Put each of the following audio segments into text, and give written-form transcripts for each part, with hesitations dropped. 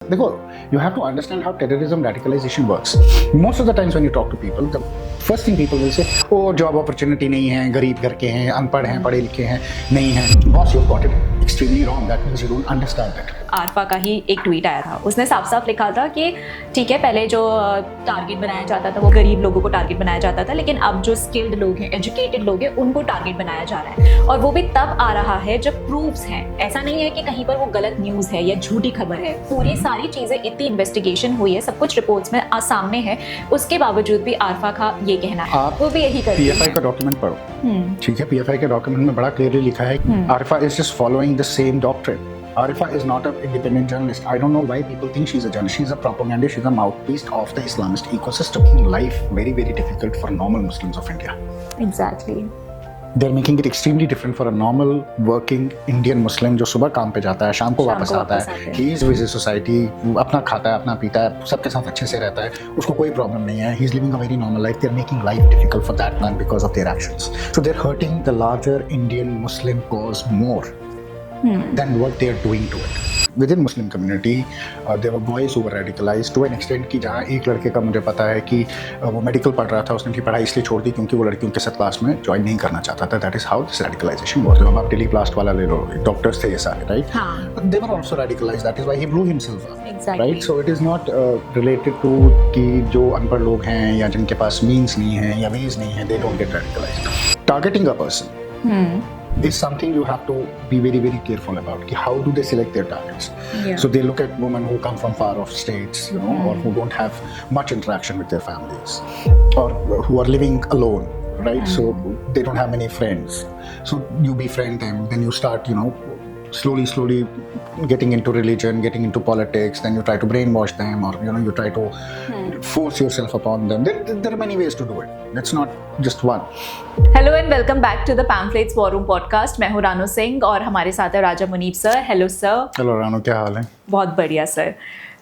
देखो, you have to understand how terrorism radicalization works. Most of the times when you talk to people, the first thing people will say, oh, job opportunity नहीं है, गरीब घर के हैं, अनपढ़ हैं, पढ़े लिखे हैं, नहीं है. Boss, you've got it extremely wrong. That means you don't understand it. Arfa का ही एक ट्वीट आया था, उसने साफ साफ लिखा था कि ठीक है, पहले जो टारगेट बनाया जाता था वो गरीब लोगों को टारगेट बनाया जाता था, लेकिन अब जो स्किल्ड लोग हैं, एजुकेटेड लोग हैं, उनको टारगेट बनाया जा रहा है. और वो भी तब आ रहा है जब प्रूफ्स हैं. ऐसा नहीं है कि कहीं पर वो गलत न्यूज़ है या झूठी खबर है. पूरी सारी चीज़ें, इतनी इन्वेस्टिगेशन हुई है, सब कुछ रिपोर्ट्स में सामने है. उसके बावजूद भी आरफा का ये कहना है, वो भी यही कर रही है. PFI का डॉक्यूमेंट पढ़ो, ठीक है. PFI के डॉक्यूमेंट में बड़ा क्लियरली लिखा है, Arfa is just following the same doctrine. Arifa is not an independent journalist. I don't know why people think she's a journalist. She's a propagandist. She's a mouthpiece of the Islamist ecosystem. Life very, very difficult for normal Muslims of India. Exactly. They're making it extremely different for a normal working Indian Muslim जो सुबह काम पे जाता है, शाम को वापस आता है. He is with his society, अपना खाता है, अपना पीता है, सबके साथ अच्छे से रहता है, उसको कोई प्रॉब्लम नहीं है. He's living a very normal life. They're making life difficult for that man because of their actions. So they're hurting the larger Indian Muslim cause more than what they are doing to it. Within Muslim community, there were boys who were radicalized to an extent कि जहाँ एक लड़के का मुझे पता है कि वो मेडिकल पढ़ रहा था, उसने अपनी पढ़ाई इसलिए छोड़ दी क्योंकि वो लड़कियों के साथ क्लास में ज्वाइन नहीं करना चाहता था. That is how this radicalization was. अब आप टेलीप्लास्ट वाला ले लो, डॉक्टर्स थे ये सारे, right? हाँ. They were also radicalized. That is why he blew himself up. Exactly. Right? So it is not related to कि जो अनपढ़ लोग हैं या जिनके पास means नहीं है या ways नहीं है, they don't get radicalized. Targeting a person. Is something you have to be very, very careful about. How do they select their targets? Yeah. So they look at women who come from far off states, you know, or who don't have much interaction with their families, or who are living alone, right? So they don't have many friends. So you befriend them, then you start, you know, slowly getting into religion, getting into politics. Then you try to brainwash them, or you know, you try to force yourself upon them. There are many ways to do it. That's not just one. Hello and welcome back to the pamphlets war room podcast. मैं हूँ रानो सिंह और हमारे साथ है Raja Munib sir. Hello sir. Hello Rano, क्या हाल है? बहुत बढ़िया सर.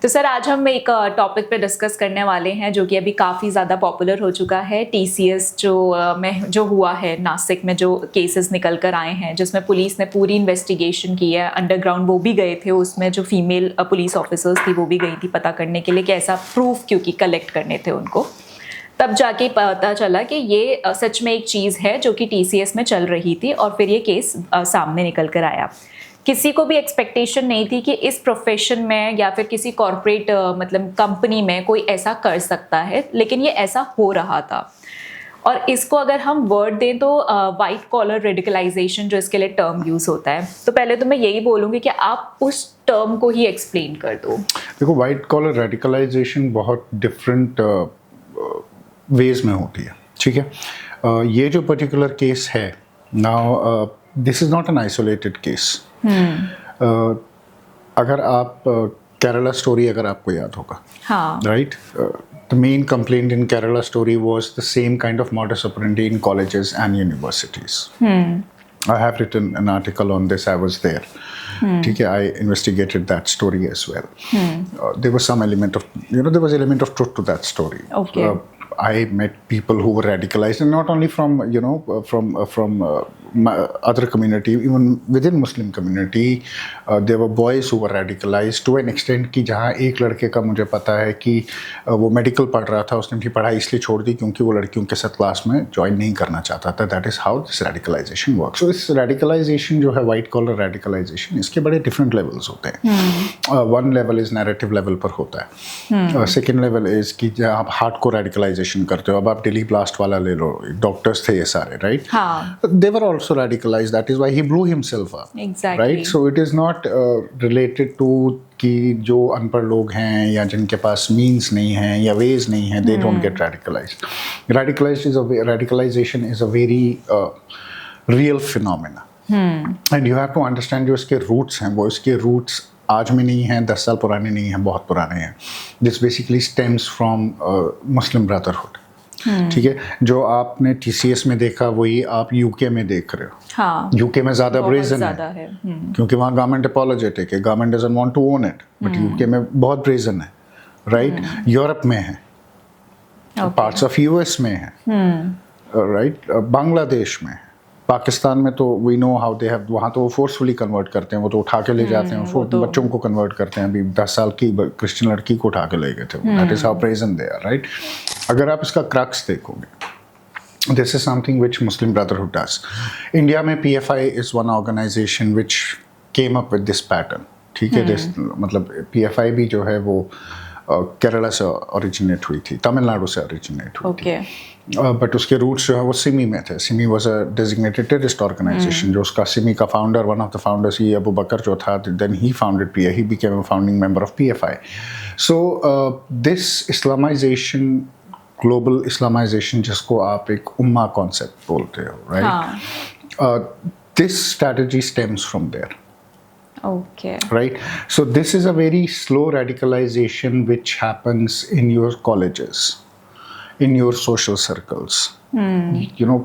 तो सर, आज हम एक टॉपिक पे डिस्कस करने वाले हैं जो कि अभी काफ़ी ज़्यादा पॉपुलर हो चुका है. TCS जो हुआ है नासिक में, जो केसेस निकल कर आए हैं, जिसमें पुलिस ने पूरी इन्वेस्टिगेशन की है. अंडरग्राउंड वो भी गए थे, उसमें जो फीमेल पुलिस ऑफिसर्स थी वो भी गई थी पता करने के लिए कि ऐसा प्रूफ क्योंकि कलेक्ट करने थे उनको. तब जाके पता चला कि ये सच में एक चीज़ है जो कि TCS में चल रही थी, और फिर ये केस सामने निकल कर आया. किसी को भी एक्सपेक्टेशन नहीं थी कि इस प्रोफेशन में या फिर किसी कॉर्पोरेट मतलब कंपनी में कोई ऐसा कर सकता है, लेकिन ये ऐसा हो रहा था. और इसको अगर हम वर्ड दें तो वाइट कॉलर रेडिकलाइजेशन जो इसके लिए टर्म यूज़ होता है. तो पहले तो मैं यही बोलूँगी कि आप उस टर्म को ही एक्सप्लेन कर दो. देखो, वाइट कॉलर रेडिकलाइजेशन बहुत डिफरेंट वेज में होती है, ठीक है. ये जो पर्टिकुलर केस है, now this is not an isolated case. अगर आप केरला स्टोरी अगर आपको याद होगा, हाँ, right, the main complaint in Kerala story was the same kind of modus operandi in colleges and universities. I have written an article on this. I was there. ठीक है, I investigated that story as well. There was some element of, there was element of truth to that story. Okay. I met people who were radicalized, and not only from from other community, even within Muslim community, there were boys who were radicalized to an extent कि जहाँ एक लड़के का मुझे पता है कि वो मेडिकल पढ़ रहा था, उसने अपनी पढ़ाई इसलिए छोड़ दी क्योंकि वो लड़कियों के साथ क्लास में ज्वाइन नहीं करना चाहता था. That is how this radicalization works. So इस radicalization जो है, white collar radicalization, इसके बड़े different levels होते हैं. One level is narrative level पर होता है. Second level is कि जहाँ आप hardcore radicalization करते हो. अब आप दिल्ली ब्लास्ट वाला ले लो, डॉक्टर्स थे ये सारे, राइट? हाँ. They were also radicalized. That is why he blew himself up. Exactly. Right? So it is not related to कि जो अनपढ़ लोग हैं या जिनके पास मीन्स नहीं हैं या वेज नहीं हैं, they don't get radicalized. Radicalization is a very real phenomena. And you have to understand जो इसके roots हैं, वो इसके roots आज में नहीं हैं, 10 साल पुराने नहीं हैं, बहुत पुराने हैं. This basically stems from Muslim Brotherhood. ठीक है, जो आपने TCS में देखा वही आप UK में देख रहे हो. हाँ, UK में ज़्यादा ब्रेजन है क्योंकि वहाँ गवर्नमेंट अपोलोजेटिक है, government doesn't want to own it. But UK में बहुत ब्रेजन है, राइट? यूरोप में है, पार्ट्स ऑफ US में है, राइट, बांग्लादेश में है, पाकिस्तान में तो we know how they have, वहाँ तो वो फोर्सफुली कन्वर्ट करते हैं, वो तो उठा के ले जाते हैं, वो तो बच्चों को कन्वर्ट करते हैं। अभी 10 साल की क्रिश्चियन लड़की को उठा के ले गए थे। That is how present they are, right. अगर आप इसका क्रक्स देखोगे, this is something which Muslim Brotherhood does. India में PFI is one organization which came up with this pattern, ठीक है। दिस मतलब PFI भी जो है वो केरला से ओरिजिनेट हुई थी, तमिलनाडु से ओरिजिनेट हुई थी, बट उसके रूट्स जो है वो सिमी में थे। SIMI was a designated terrorist organization. जो उसका सिमी का founder, one of the founders, ये अबू बकर जो था, then he founded PFI, he became a founding member of PFI। So this Islamization, global Islamization, जिसको आप एक उम्मा कॉन्सेप्ट बोलते हो, right, this strategy stems from there. Okay. Right. So this is a very slow radicalization which happens in your colleges, in your social circles. You know,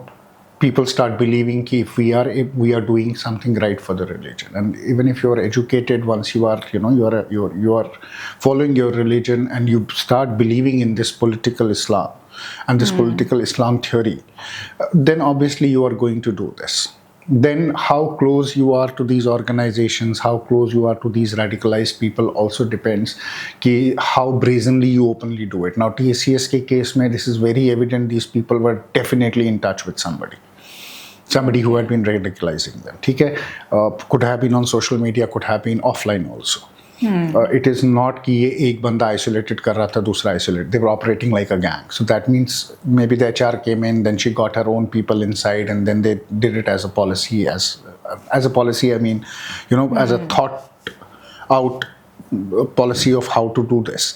people start believing कि if we are doing something right for the religion, and even if you are educated, once you are, you know, you are following your religion and you start believing in this political Islam and this political Islam theory, then obviously you are going to do this. Then how close you are to these organizations, how close you are to these radicalized people also depends कि how brazenly you openly do it. Now TCS के case में this is very evident, these people were definitely in touch with somebody who had been radicalizing them, ठीक है। could have been on social media, could have been offline also. It is not कि ये एक बंदा isolated कर रहा था, दूसरा isolated. They were operating like a gang. So that means maybe the HR came in, then she got her own people inside, and then they did it as a policy. As a policy, I mean, you know, as a thought out policy of how to do this.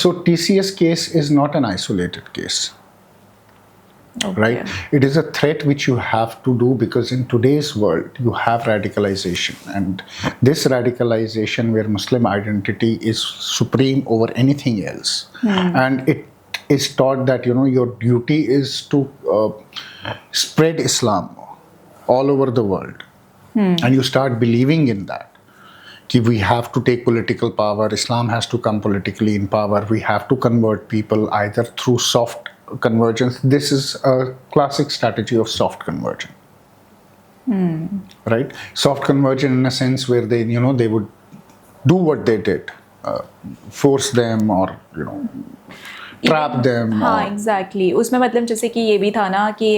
So TCS case is not an isolated case. Okay. Right? It is a threat which you have to do, because in today's world you have radicalization, and this radicalization where Muslim identity is supreme over anything else, and it is taught that, you know, your duty is to spread Islam all over the world, and you start believing in that. Ki we have to take political power, Islam has to come politically in power, we have to convert people either through soft convergence. This is a classic strategy of soft conversion. Right? Soft conversion in a sense where they, you know, they would do what they did, force them, or, you know, trap them. हाँ, exactly. उसमें मतलब जैसे कि ये भी था ना कि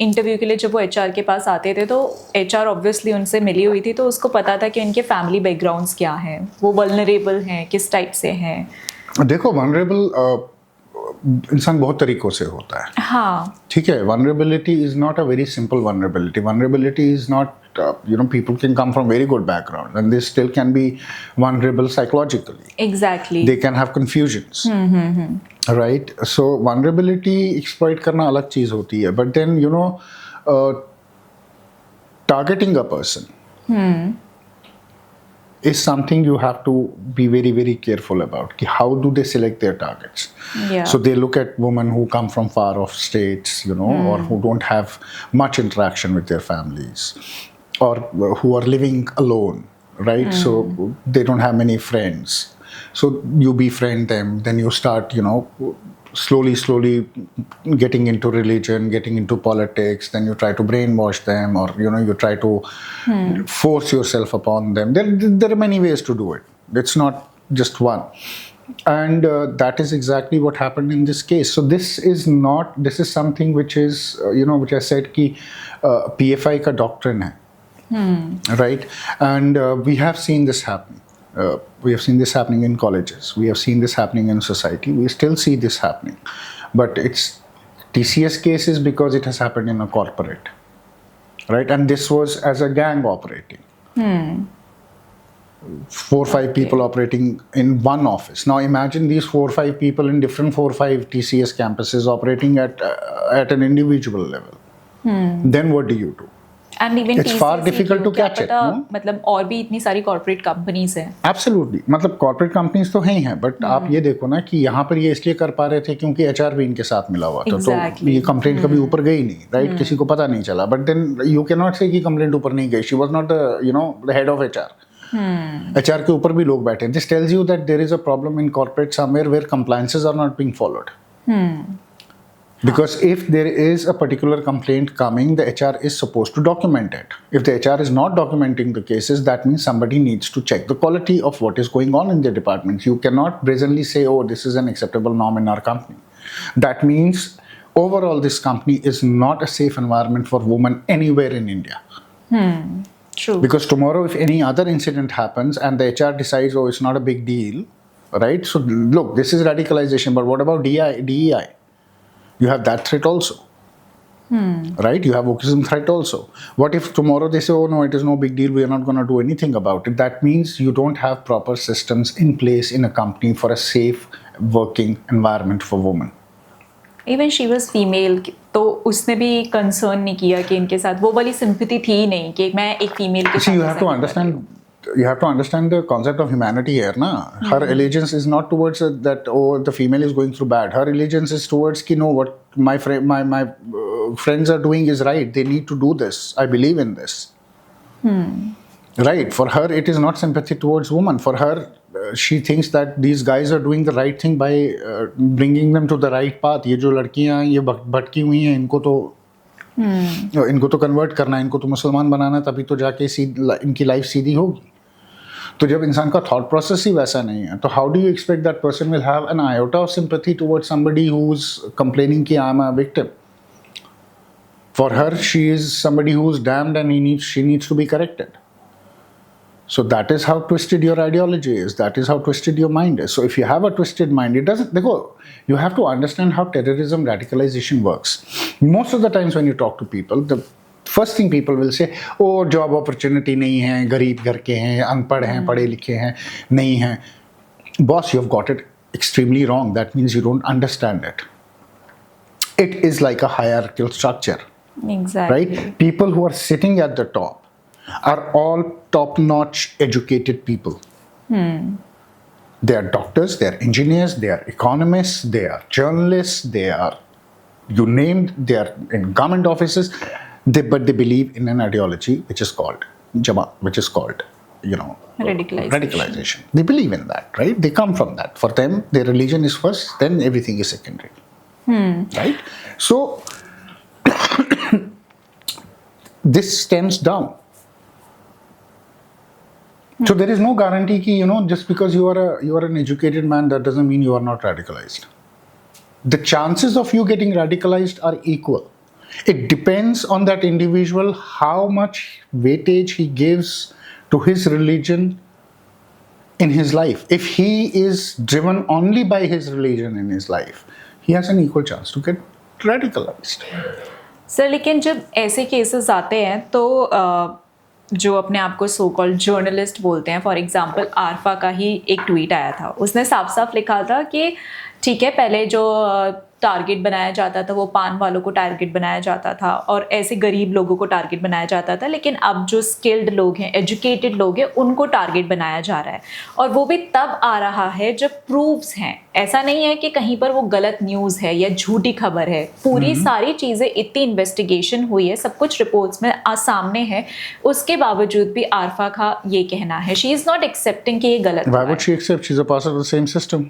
इंटरव्यू के लिए जब वो HR के पास आते थे तो HR ऑब्वियसली उनसे मिली हुई थी, तो उसको पता था कि उनके फैमिली बैकग्राउंड्स क्या हैं, वो वल्नरेबल हैं, किस टाइप से हैं। देखो, वल्नरेबल इंसान बहुत तरीकों से होता है, हाँ, ठीक है। Vulnerability is not a very simple vulnerability. Vulnerability is not, you know, people can come from very good background and they still can be vulnerable psychologically. Exactly. They can have confusions. Right? So vulnerability exploit करना अलग चीज होती है, but then, you know, targeting a person is something you have to be very, very careful about. How do they select their targets? Yeah. So they look at women who come from far off states, you know, or who don't have much interaction with their families, or who are living alone, right? So they don't have many friends. So you befriend them, then you start, you know, slowly getting into religion, getting into politics, then you try to brainwash them, or, you know, you try to force yourself upon them. There are many ways to do it. It's not just one. And that is exactly what happened in this case. So this is something which is, you know, which I said ki PFI ka doctrine hai. Right? And we have seen this happen. We have seen this happening in colleges. We have seen this happening in society. We still see this happening. But it's TCS cases because it has happened in a corporate. Right? And this was as a gang operating. 4 or 5 people operating in one office. Now imagine these 4 or 5 people in different 4 or 5 TCS campuses operating at an individual level. Then what do you do? And even It's far difficult to catch it. मतलब और भी इतनी सारी corporate companies हैं। Absolutely. मतलब corporate companies तो हैं ही हैं, बट आप ये देखो ना कि यहाँ पर ये इसलिए कर पा रहे थे क्योंकि HR भी इनके साथ मिला हुआ था। तो ये कंप्लेंट कभी ऊपर गई नहीं, राइट? किसी को पता नहीं चला। बट देन यू कैन नॉट से कि कंप्लेंट ऊपर नहीं गई। She was not the, you know, the head of HR. HR के ऊपर भी लोग बैठे हैं. This tells you that there is a problem in corporate somewhere where compliances are not being followed. Because if there is a particular complaint coming, the HR is supposed to document it. If the HR is not documenting the cases, that means somebody needs to check the quality of what is going on in the department. You cannot brazenly say, oh, this is an acceptable norm in our company. That means overall this company is not a safe environment for women anywhere in India. True. Because tomorrow if any other incident happens and the HR decides, oh, it's not a big deal, right? So look, this is radicalization, but what about DEI? You have that threat also, right? You have wokeism threat also. What if tomorrow they say, oh no, it is no big deal, we are not going to do anything about it? That means you don't have proper systems in place in a company for a safe working environment for women. Even she was female, तो उसने भी concern नहीं किया कि इनके साथ वो वाली सिंपैथी थी ही नहीं कि मैं एक फीमेल के साथ. You have to understand the concept of humanity here, na? Her allegiance is not towards that, oh, the female is going through bad. Her allegiance is towards ki no, what my friends are doing is right. They need to do this. I believe in this. Right? For her, it is not sympathy towards women. For her, she thinks that these guys are doing the right thing by bringing them to the right path. ये जो लड़कियां ये भटकी हुई हैं, इनको तो convert करना है, इनको तो मुसलमान बनाना है, तभी तो जाके इनकी लाइफ सीधी होगी. तो जब इंसान का थॉट प्रोसेस ही वैसा नहीं है, तो how do you expect that person will have an iota of sympathy towards somebody who is complaining कि I am a victim. For her she is somebody who is damned and she needs to be corrected. So that is how twisted your ideology is. That is how twisted your mind is. So if you have a twisted mind, it doesn't. You have to understand how terrorism radicalization works. Most of the times when you talk to people, the first thing people will say, oh, job opportunity नहीं है, गरीब घर के हैं, अनपढ़ हैं, पढ़े लिखे हैं, नहीं हैं. Boss, you've got it extremely wrong. That means you don't understand it. It is like a hierarchical structure. Exactly. Right? People who are sitting at the top are all top-notch educated people. They are doctors, they are engineers, they are economists, they are journalists, they are, you named, they are in government offices, but they believe in an ideology which is called Jamaat, which is called, radicalization. They believe in that, right? They come from that. For them, their religion is first, then everything is secondary. Right? So, this stems down. So there is no guarantee ki, just because you are an educated man, that doesn't mean you are not radicalized. The chances of you getting radicalized are equal. It depends on that individual how much weightage he gives to his religion in his life. If he is driven only by his religion in his life, he has an equal chance to get radicalized. Sir, लेकिन जब ऐसे cases आते हैं तो जो अपने आप को सो कॉल्ड जर्नलिस्ट बोलते हैं, फॉर एग्जांपल आरफा का ही एक ट्वीट आया था, उसने साफ साफ लिखा था कि ठीक है, पहले जो टारगेट बनाया जाता था वो पान वालों को टारगेट बनाया जाता था और ऐसे गरीब लोगों को टारगेट बनाया जाता था, लेकिन अब जो स्किल्ड लोग हैं, एजुकेटेड लोग हैं, उनको टारगेट बनाया जा रहा है. और वो भी तब आ रहा है जब प्रूफ्स हैं. ऐसा नहीं है कि कहीं पर वो गलत न्यूज़ है या झूठी खबर है. पूरी सारी चीज़ें, इतनी इन्वेस्टिगेशन हुई है, सब कुछ रिपोर्ट्स में सामने है, उसके बावजूद भी आरफा का ये कहना है, शी इज़ नॉट एक्सेप्टिंग कि ये गलत है. Why would she accept? She's a part of the same system.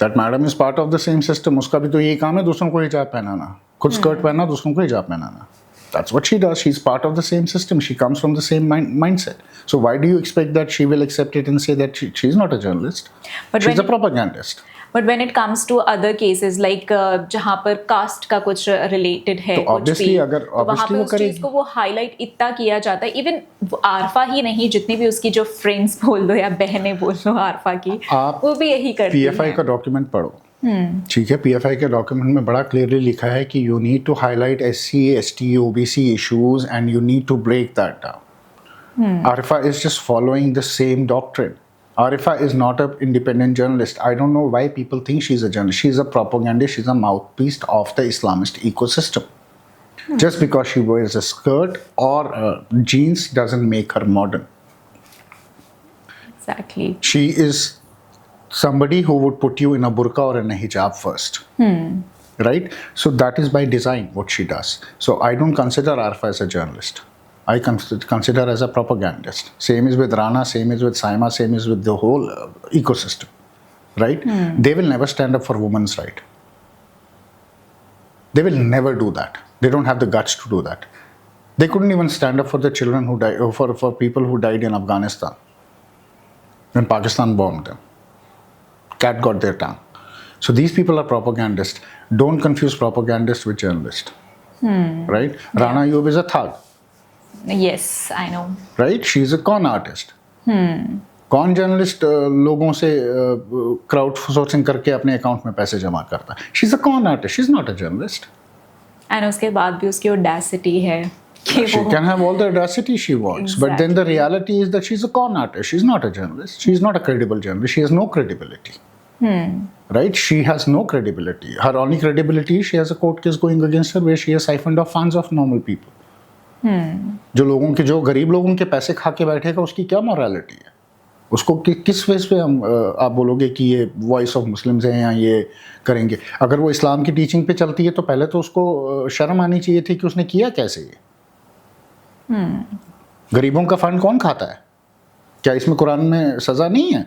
That madam is part of the same system. उसका भी तो यही काम है दूसरों को हिजाब पहनाना, खुद स्कर्ट पहनना, दूसरों को हिजाब पहनाना. That's what she does. She's part of the same system. She comes from the same mindset. So why do you expect that she will accept it and say that she's not a journalist? But she's a propagandist. But when it comes to other cases like जहाँ पर cast का कुछ related है, तो कुछ भी, तो वहाँ पे उस चीज़ को वो हाईलाइट इतना किया जाता है. इवन आरफा ही नहीं, जितनी भी उसकी जो फ्रेंड्स बोल दो या बहनें बोल दो आरफा की, वो भी यही करती हैं. PFI का डॉक्यूमेंट पढ़ो, ठीक है. PFI के डॉक्यूमेंट में बड़ा क्लियरली लिखा है कि you need to highlight SC, ST, OBC issues and you need to break that down. Arfa is just following the same doctrine. Arifa is not an independent journalist. I don't know why people think she's a journalist. She's a propagandist. She's a mouthpiece of the Islamist ecosystem. Just because she wears a skirt or jeans doesn't make her modern. Exactly. She is somebody who would put you in a burqa or in a hijab first. Right? So that is by design what she does. So I don't consider Arifa as a journalist. I consider as a propagandist. Same is with Rana, same is with Saima, same is with the whole ecosystem, right? They will never stand up for women's right. They will never do that. They don't have the guts to do that. They couldn't even stand up for the children who died, for people who died in Afghanistan when Pakistan bombed them. Cat got their tongue. So these people are propagandists. Don't confuse propagandist with journalist. Right? Yeah. Rana Ayub is a thug. Yes, I know. Right? She's a con artist. कौन journalist लोगों से crowd sourcing करके अपने account में पैसे जमा करता है? She is a con artist, she is not a journalist. And उसके बाद भी उसकी ऑडेसिटी है कि she can have all the audacity she wants, exactly. But then the reality is that she's a con artist. She's not a journalist. She's not a credible journalist. She has no credibility. Right? She has no credibility. Her only credibility is she has a court case going against her where she has siphoned off funds of normal people. जो गरीब लोगों के पैसे खा के बैठेगा, उसकी क्या मोरालिटी है? उसको किस बेस पे हम आप बोलोगे कि ये वॉइस ऑफ मुस्लिम्स हैं या ये करेंगे? अगर वो इस्लाम की टीचिंग पे चलती है तो पहले तो उसको शर्म आनी चाहिए थी कि उसने किया कैसे ये. गरीबों का फंड कौन खाता है? क्या इसमें कुरान में सज़ा नहीं है?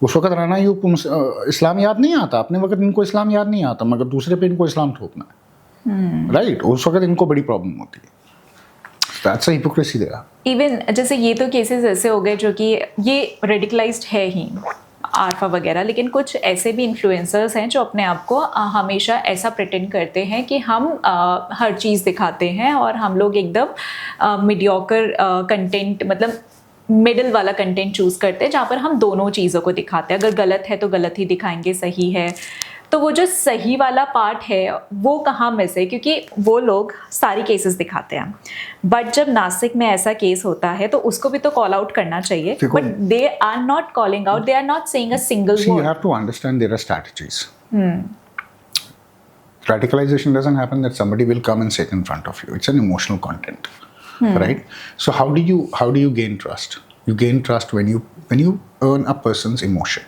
उस वक्त राना यूब इस्लाम याद नहीं आता, अपने वक्त इनको इस्लाम याद नहीं आता, मगर दूसरे पे इनको इस्लाम थोपना है. राइट? उस वक्त इनको बड़ी प्रॉब्लम होती है. That's a hypocrisy there. Even जैसे ये तो केसेस ऐसे हो गए जो कि ये रेडिकलाइज्ड है ही, आरफा वगैरह, लेकिन कुछ ऐसे भी इन्फ्लुएंसर्स हैं जो अपने आप को हमेशा ऐसा प्रिटेंड करते हैं कि हम हर चीज़ दिखाते हैं और हम लोग एकदम मीडियोकर कंटेंट, मतलब मिडिल वाला कंटेंट चूज़ करते हैं जहाँ पर हम दोनों चीज़ों को दिखाते हैं. अगर गलत है तो गलत ही दिखाएंगे, सही है तो वो जो सही वाला पार्ट है वो कहाँ मिस है, क्योंकि वो लोग सारी केसेस दिखाते हैं. बट जब नासिक में ऐसा केस होता है तो उसको भी तो कॉल आउट करना चाहिए. But they are not calling out, they are not saying a single word. You have to understand there are strategies. Radicalization doesn't happen that somebody will come and sit in front of you. It's an emotional content, right? So how do you gain trust? You gain trust when you earn a person's emotion.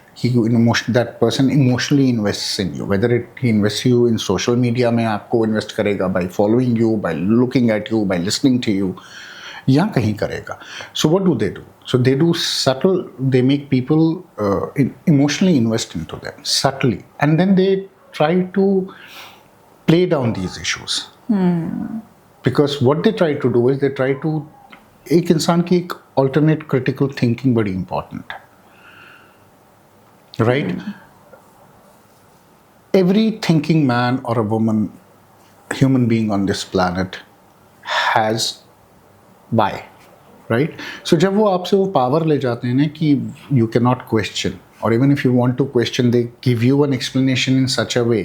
That person emotionally invests in you. Whether he invests you in social media में आपको invest करेगा by following you, by looking at you, by listening to you, या कहीं करेगा. So what do? So they do subtle. They make people emotionally invest into them subtly, and then they try to play down these issues. Because what they try to do is they try to, एक इंसान की एक alternate critical thinking बड़ी important है. Right? Every thinking man or a woman, human being on this planet has why, right? So जब वो आपसे वो power ले जाते हैं ना कि you cannot question, or even if you want to question, they give you an explanation in such a way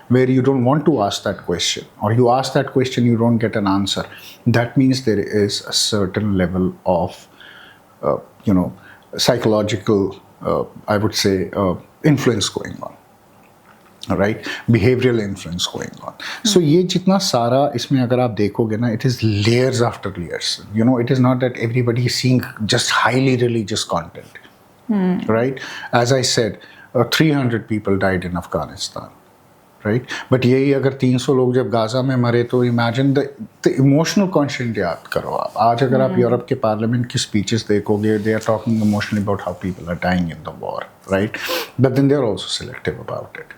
where you don't want to ask that question, or you ask that question, you don't get an answer. That means there is a certain level of, psychological, I would say, influence going on, right? Behavioral influence going on. So ये जितना सारा इसमें अगर आप देखोगे ना, it is layers after layers. It is not that everybody is seeing just highly religious content, right? As I said, 300 people died in Afghanistan. Right? But यही अगर 300 लोग जब गाजा में मरे तो imagine the emotional content याद करो आप. आज अगर आप यूरोप के पार्लियामेंट की स्पीचेस देखोगे, they are talking emotionally about how people are dying in the war, right? But then they are also selective about it.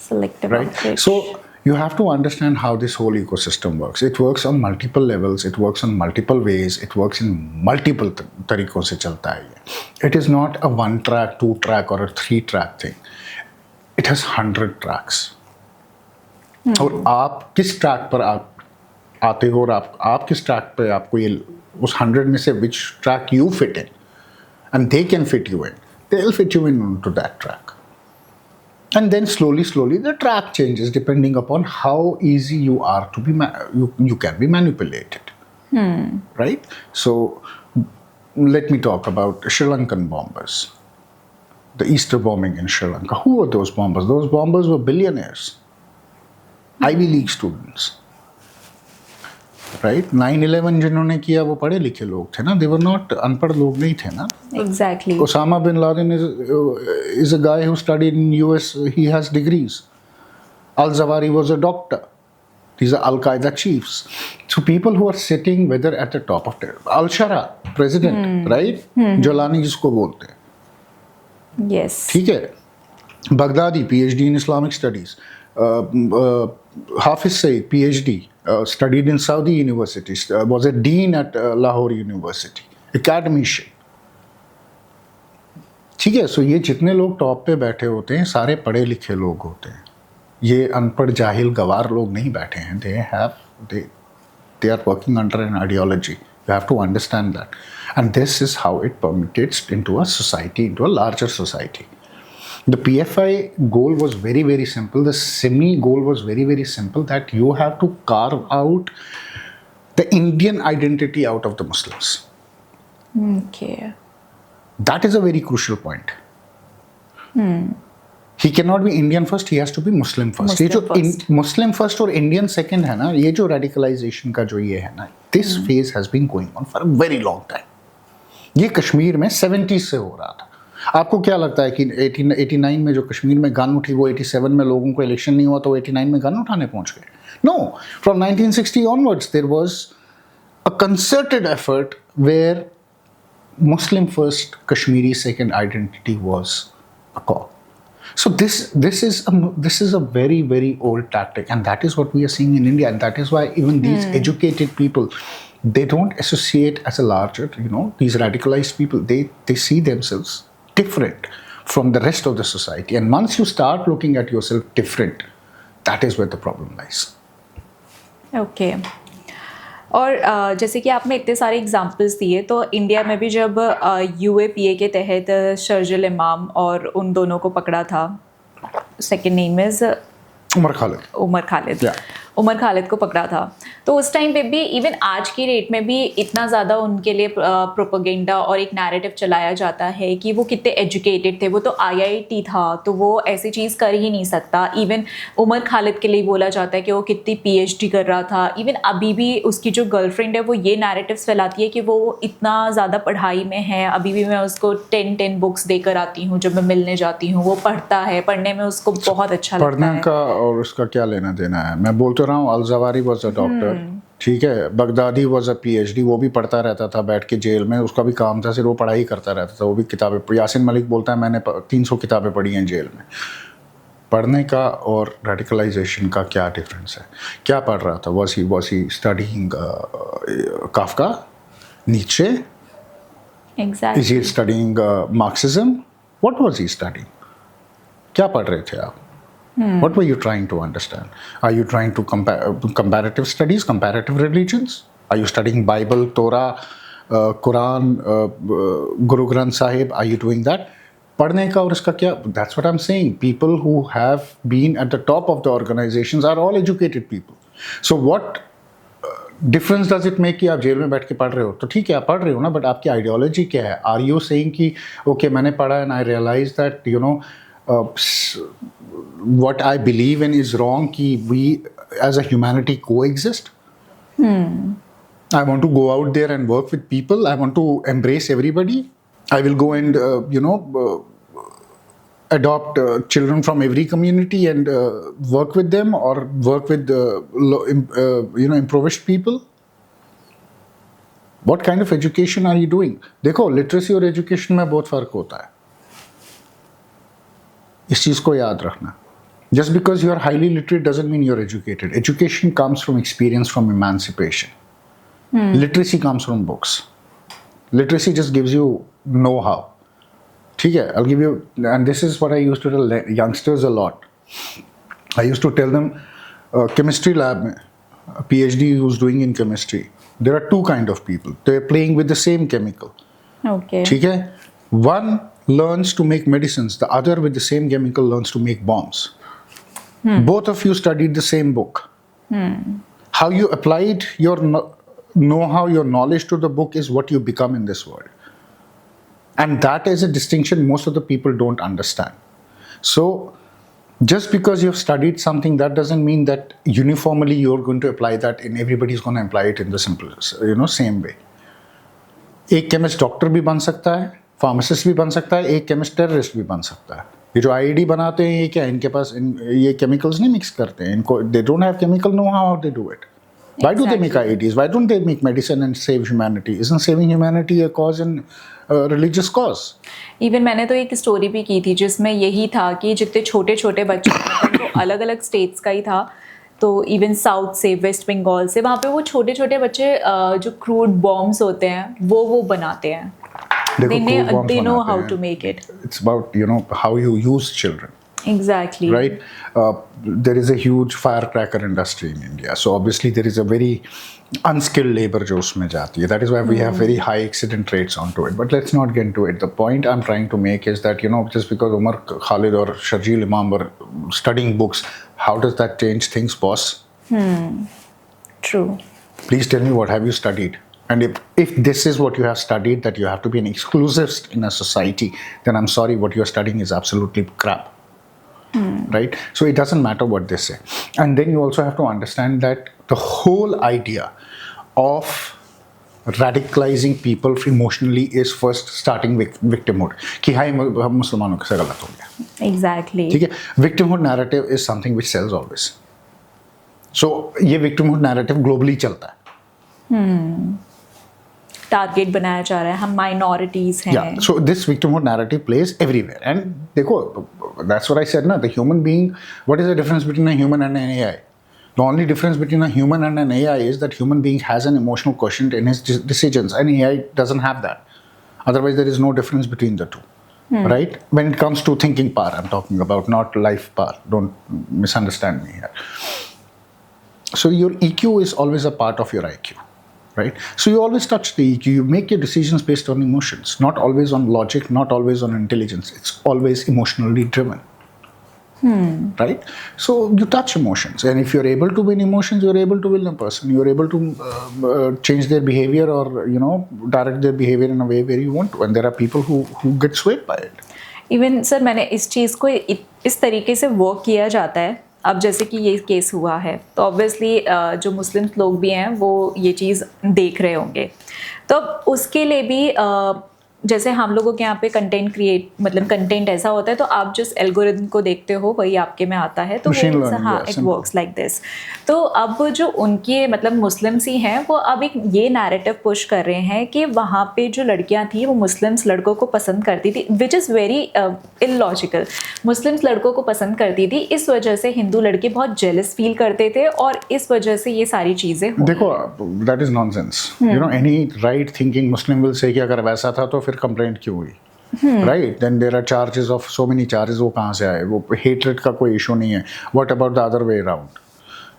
Selective, right? So you have to understand how this whole ecosystem works. It works on multiple levels. It works on multiple ways. It works in multiple तरीकों से चलता है ये. It is not a 1 track, 2 track or a 3 track thing. It has 100 tracks. और आप किस track पर आप आते हो और आप किस ट्रैक पे आपको ये उस 100 में से which track you fit in, and they can fit you in, they'll fit you into that track, and then slowly the track changes depending upon how easy you are to be you can be manipulated. Right? So let me talk about Sri Lankan bombers, the Easter bombing in Sri Lanka. Who were those bombers? Those bombers were billionaires, Ivy League students, right? 9/11 जिन्होंने किया वो पढ़े लिखे लोग थे ना, they were not अनपढ़ लोग नहीं थे ना. Exactly. Osama bin Laden is a guy who studied in US. He has degrees. Al-Zawahiri was a doctor. These are Al-Qaeda chiefs. So people who are sitting whether at the top of the Al-Shara president, right? Jolani जिसको बोलते हैं. Yes. ठीक है. Baghdadi, PhD in Islamic Studies. Hafiz Saeed, PhD, studied in Saudi universities, was a dean at Lahore University, academician. ठीक है. सो ये जितने लोग टॉप पे बैठे होते हैं सारे पढ़े लिखे लोग होते हैं. ये अनपढ़ जाहिल गवार लोग नहीं बैठे हैं. They are working under an ideology. You have to understand that. And this is how it permeates into a society, into a larger society. The PFI goal was very, very simple. The SIMI goal was very, very simple, that you have to carve out the Indian identity out of the Muslims. Okay. That is a very crucial point. He cannot be Indian first, he has to be Muslim first. ये जो Muslim first और Indian second है ना, ये जो radicalization का जो ये है ना, this phase has been going on for a very long time. ये कश्मीर में 70s से हो रहा था. आपको क्या लगता है कि 89 में जो कश्मीर में गन उठी, वो 87 में लोगों को इलेक्शन नहीं हुआ तो 89 में गन उठाने पहुंच गए? No, from 1960 onwards there was a concerted effort where Muslim first, Kashmiri second identity was a call. So this is a very, very old tactic, and that is what we are seeing in India, and that is why even these educated people, they don't associate as a larger, these radicalized people, they see themselves different from the rest of the society, and once you start looking at yourself different, that is where the problem lies. Okay. और जैसे कि आपने इतने सारे examples दिए, तो India में भी जब UAPA के तहत शर्जिल इमाम और उन दोनों को पकड़ा था, second name is Umar Khalid को पकड़ा था, तो उस टाइम पे भी इवन आज की डेट में भी इतना ज़्यादा उनके लिए प्रोपेगेंडा और एक नैरेटिव चलाया जाता है कि वो कितने एजुकेटेड थे, वो तो IIT था तो वो ऐसी चीज़ कर ही नहीं सकता. इवन उमर खालिद के लिए बोला जाता है कि वो कितनी PhD कर रहा था. इवन अभी भी उसकी जो गर्लफ्रेंड है वो ये नैरेटिव्स फैलाती है कि वो इतना ज़्यादा पढ़ाई में है, अभी भी मैं उसको 10 बुक्स देकर आती हूँ जब मैं मिलने जाती हूँ, वो पढ़ता है, पढ़ने में उसको बहुत अच्छा लगता है. पढ़ने का और उसका क्या लेना देना है? मैं बोलते रहा हूँ, अल-जवारी वॉज अ डॉक्टर, ठीक है, बगदादी वॉज अ PhD, वो भी पढ़ता रहता था बैठ के जेल में, उसका भी काम था, सिर्फ वो पढ़ाई करता रहता था, वो भी किताबें. यासिन मलिक बोलता है मैंने 300 किताबें पढ़ी हैं जेल में. पढ़ने का और रेडिकलाइजेशन का क्या डिफरेंस है? क्या पढ़ रहा था? वॉज ही स्टडीइंग काफ्का, नीचे? Exactly. Is he studying Marxism? What was he studying? क्या पढ़ रहे थे आप? What were you trying to understand? Are you trying to comparative studies, comparative religions? Are you studying Bible, Torah, Quran, Guru Granth Sahib? Are you doing that? पढ़ने का और इसका क्या? That's what I'm saying. People who have been at the top of the organizations are all educated people. So what difference does it make कि आप jail में बैठ के पढ़ रहे हो? तो ठीक है आप पढ़ रहे हो ना, बट आपकी आइडियोलॉजी क्या है? Are you saying कि okay मैंने पढ़ा and I realized that what I believe in is wrong, कि we as a humanity coexist? I want to go out there and work with people. I want to embrace everybody. I will go and adopt children from every community and work with them, or work with impoverished people. What kind of education are you doing? देखो literacy और education में बहुत फर्क होता है, इस चीज़ को याद रखना. Just because you are highly literate doesn't mean you're educated. Education comes from experience, from emancipation. Literacy comes from books. Literacy just gives you know-how. ठीक है, I'll give you, and this is what I used to tell youngsters a lot. I used to tell them, chemistry lab में, a PhD who's doing in chemistry, there are two kind of people. They're playing with the same chemical. Okay. ठीक है, one learns to make medicines, the other with the same chemical learns to make bombs. Both of you studied the same book. How you applied your know-how, your knowledge to the book is what you become in this world. And that is a distinction most of the people don't understand. So just because you've studied something, that doesn't mean that uniformly you're going to apply that and everybody's going to apply it in the simplest, same way. एक chemist doctor भी बन सकता है, pharmacist भी बन सकता है, एक केमिस्ट टेररिस्ट भी बन सकता है. ये जो IED बनाते हैं, ये क्या, इनके पास ये केमिकल्स नहीं मिक्स करते हैं, इनको they don't have chemical know how they do it. Why do they make IEDs? Why don't they make medicine and save humanity? Isn't saving humanity a cause in religious cause. Even मैंने तो एक story भी की थी जिसमें यही था कि जितने छोटे छोटे बच्चे मतलब वो अलग अलग स्टेट्स का ही था, तो इवन साउथ से, वेस्ट बंगाल से, वहाँ पे वो छोटे छोटे बच्चे जो क्रूड बॉम्ब्स होते हैं वो बनाते हैं. They know how to make it. It's about, how you use children. Exactly. Right? There is a huge firecracker industry in India. So obviously there is a very unskilled labor जो उसमें जाती है. That is why we have very high accident rates onto it. But let's not get into it. The point I'm trying to make is that, just because Umar Khalid or Sharjeel Imam were studying books, how does that change things, boss? True. Please tell me, what have you studied? And if this is what you have studied, that you have to be an exclusivist in a society, then I'm sorry, what you're studying is absolutely crap. Right? So it doesn't matter what they say. And then you also have to understand that the whole idea of radicalizing people emotionally is first starting with victimhood. कि हाय हम मुसलमानों से गलत हो गया. Exactly. ठीक है? Victimhood narrative is something which sells always. So ये victimhood narrative globally चलता है. टारगेट बनाया जा रहा है, हम माइनॉरिटीज हैं. Yeah, so this victimhood narrative plays everywhere. And देखो, that's what I said ना, the human being, what is the difference between a human and an AI? The only difference between a human and an AI is that human being has an emotional quotient in his decisions, and AI doesn't have that. Otherwise, there is no difference between the two. Right? When it comes to thinking power, I'm talking about, not life power. Don't misunderstand me here. So your EQ is always a part of your IQ. Right? So you always touch the EQ. You make your decisions based on emotions, not always on logic, not always on intelligence. It's always emotionally driven. Right? So you touch emotions, and if you're able to win emotions, you're able to win a person. You're able to change their behavior, or direct their behavior in a way where you want to. And there are people who get swayed by it. Even sir, मैंने इस चीज़ को इस तरीके से work किया जाता है. अब जैसे कि ये केस हुआ है, तो ऑब्वियसली जो मुस्लिम लोग भी हैं वो ये चीज़ देख रहे होंगे, तो उसके लिए भी जैसे हम लोगों के यहाँ पे कंटेंट ऐसा होता है, तो आप जिस एल्गोरिथम को देखते हो वही आपके में आता है, तो हाँ, इट वर्क्स लाइक दिस. तो अब जो उनके मुस्लिम्स ही हैं, वो अब एक ये नैरेटिव पुश कर रहे हैं कि वहाँ पे जो लड़कियाँ थी वो मुस्लिम्स लड़कों को पसंद करती थी, which is very illogical. Muslims लड़कों को पसंद करती थी, इस वजह से हिंदू लड़के बहुत जेलस फील करते थे, और इस वजह से ये सारी चीज़ें. देखो, that is nonsense. Any right thinking Muslim will say कि अगर वैसा था तो फिर कंप्लेंट क्यों हुई? Right? Then there are charges of so many charges. वो कहाँ से आए? वो हेट्रेड का कोई इशू नहीं है. What about the other way around?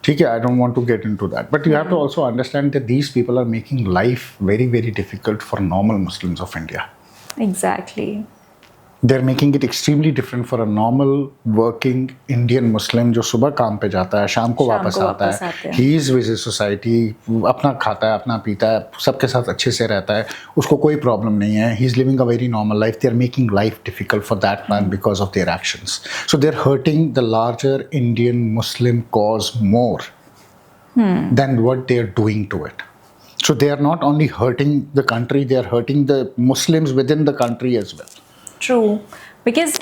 ठीक है, I don't want to get into that, but you have to also understand that these people are making life very very difficult for normal Muslims of India. Exactly. They're making it extremely different for a normal working Indian Muslim जो सुबह काम पे जाता है, शाम को वापस आता है. He is with his society, अपना खाता है, अपना पीता है, सबके साथ अच्छे से रहता है, उसको कोई प्रॉब्लम नहीं है. He is living a very normal life. They're making life difficult for that man because of their actions. So they're hurting the larger Indian Muslim cause more than what they're doing to it. So they are not only hurting the country, they are hurting the Muslims within the country as well. True. Because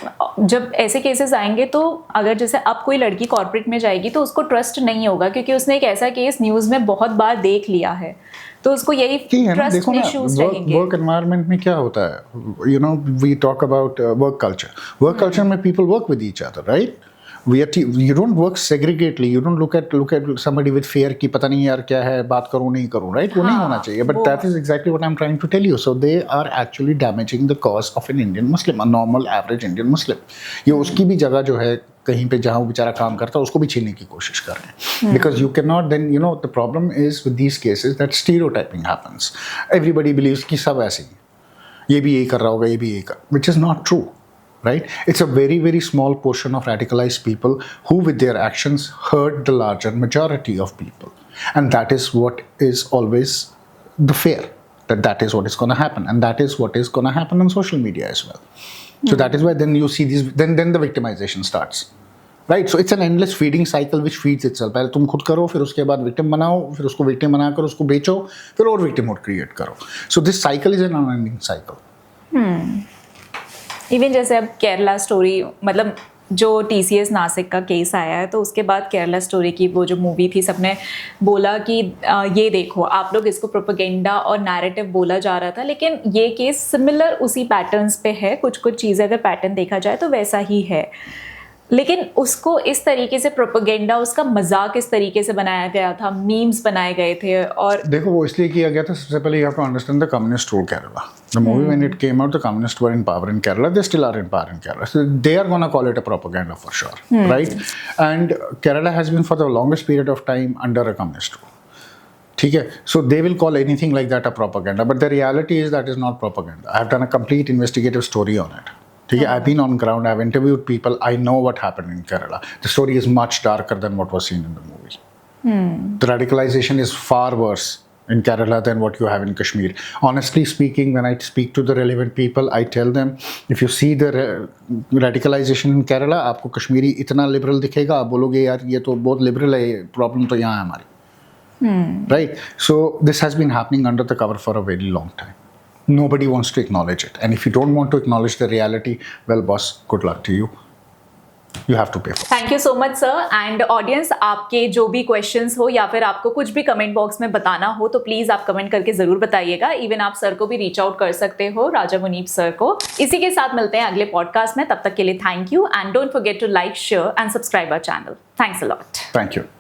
जब ऐसे cases आएंगे, तो अगर जैसे अब कोई लड़की corporate में जाएगी तो उसको ट्रस्ट नहीं होगा, क्योंकि उसने एक ऐसा केस न्यूज़ में बहुत बार देख लिया है, तो उसको यही ट्रस्ट इश्यूज रहेंगे. वर्क एनवायरनमेंट में क्या होता है? We talk about work culture. Work culture में people work with each other, right? You don't work segregatedly. You don't look at somebody with fear कि पता नहीं यार क्या है, बात करूँ नहीं करूँ, right? वो नहीं होना चाहिए. But that is exactly what I'm trying to tell you. So they are actually damaging the cause of an Indian Muslim, a normal average Indian Muslim. ये उसकी भी जगह जो है कहीं पे जहाँ वो बेचारा काम करता है, उसको भी छीनने की कोशिश कर रहे हैं. Because you cannot then, the problem is with these cases that stereotyping happens. Everybody believes कि सब ऐसे ही, ये भी यही कर रहा होगा, ये भी यही कर, which is not true. Right? It's a very, very small portion of radicalized people who with their actions hurt the larger majority of people. And that is what is always the fear, that is what is going to happen. And that is what is going to happen on social media as well. So that is why then you see these, then the victimization starts. Right? So it's an endless feeding cycle which feeds itself. पहले तुम खुद करो, फिर उसके बाद victim बनाओ, फिर उसको victim बनाकर उसको बेचो, फिर और victimhood create करो. So this cycle is an unending cycle. Even जैसे अब केरला स्टोरी, जो TCS नासिक का केस आया है तो उसके बाद केरला स्टोरी की वो जो मूवी थी, सबने बोला कि ये देखो आप लोग, इसको प्रोपेगेंडा और नैरेटिव बोला जा रहा था, लेकिन ये केस सिमिलर उसी पैटर्न्स पे है। कुछ कुछ चीज़ें अगर पैटर्न देखा जाए तो वैसा ही है, लेकिन उसको इस तरीके से प्रोपेगेंडा, उसका मजाक इस तरीके से बनाया गया था, मीम्स बनाए गए थे। और देखो वो इसलिए किया गया था, सबसे पहले you have to understand the communist rule Kerala. The movie when it came out, the communists were in power in Kerala. They still are in power in Kerala. So they are going to call it a propaganda for sure, right? And Kerala has been for the longest period of time under a communist rule. ठीक है, so they will call anything like that a propaganda, but the reality is that is not propaganda. I have done a complete investigative story on it. ठीक है, I've been on ground, I've interviewed people, I know what happened in Kerala. The story is much darker than what was seen in the movie. The radicalization is far worse in Kerala than what you have in Kashmir. Honestly speaking, when I speak to the relevant people, I tell them, if you see the radicalization in Kerala, आपको कश्मीरी इतना liberal दिखेगा, आप बोलोगे यार ये तो बहुत liberal है, problem तो यहाँ है हमारी. Right? So this has been happening under the cover for a very long time. Nobody wants to acknowledge it. And if you don't want to acknowledge the reality, well boss, good luck to you. You have to pay for it. Thank you so much sir. And audience, आपके जो भी questions हो या फिर आपको कुछ भी comment box में बताना हो तो प्लीज आप कमेंट करके जरूर बताइएगा. इवन आप सर को भी रीच आउट कर सकते हो, राजा मुनीब सर को. इसी के साथ मिलते हैं अगले पॉडकास्ट में. तब तक के लिए thank you and don't forget to like, share and subscribe our channel. Thanks a lot. Thank you.